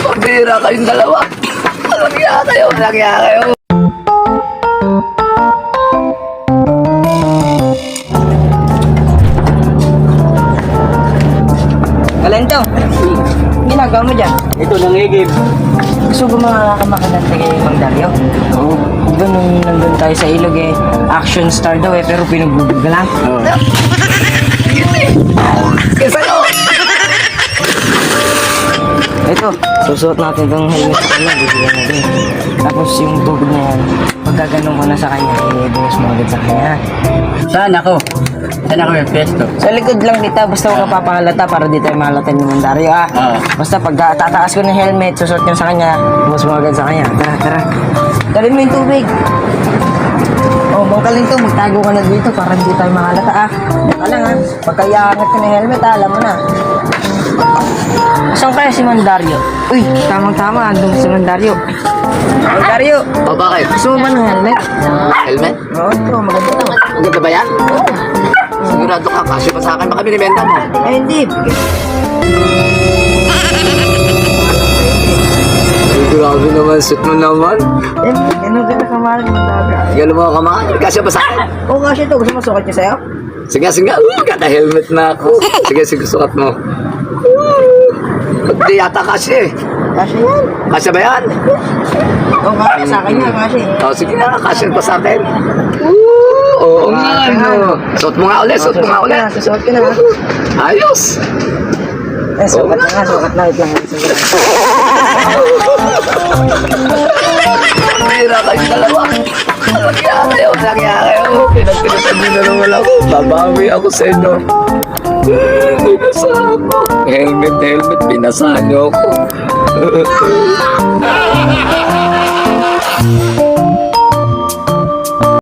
Pabira kayong dalawa. Walang iya kayo, walang iya kayo. Kalento, ginagawa mo dyan? Ito, nangigib. Gusto ko makakamakadante kay Mang Dario. Oo. Diba nung nandun tayo sa ilog action star daw pero pinugbubog ka lang. Oo. Kasi sa'yo. Ito, susuot natin itong helmet sa kanya, bibigyan natin. Tapos yung tubig na yan, pagkaganong ko na sa kanya, ibuhos mo agad sa kanya. Saan ako? Saan ako yung pesto? Sa likod lang dito, basta huwag ka papahalata para di tayo mahalata ni Mang Dario Basta pag tataas ko ng helmet, susuot niya sa kanya, ibuhos mo agad sa kanya. Tara, tara. Dalhin mo yung tubig. Bang Kalento, magtago ka na dito para hindi tayo mahalata Baka lang pagka iangat ka ng helmet alam mo na. Saan kaya si Mandario? Uy, tamang-tama, andun si Mandario. Mandario, O bakit? gusto mo ba ng helmet? Helmet? Oo, ito, maganda to. Maganda ba yan? Sigurado ka, kasi pa sa akin, baka binibenta mo. Ay, hindi. Grabe naman, suit mo naman. Eh, ganun ka na kamahal ng Mandario. Gano'n mo kamahal, kasi pa sa akin. Oo, kasi ito, gusto mo sukat niya sa'yo? Sige, sige, kaka-helmet na ako. Sige, sige, sukat mo. Hindi yata kasi. Kasi yan. Kasi ba yan? Oo, kasi sa akin yan, kasi. Sige na, kasi pa sa akin. Oo nga, no. Suot mo nga ulit, suot mo nga ulit. Susuot ka na. Ayos. Sukat na nga, sukat na. Ito lang. Pira kayong dalawa. Walang iya kayo, walang iya kayo. Pinagpinatan nyo na naman ako. Babawi ako sa inyo. Binasa ako. Helmet, helmet. Binasa nyo ako.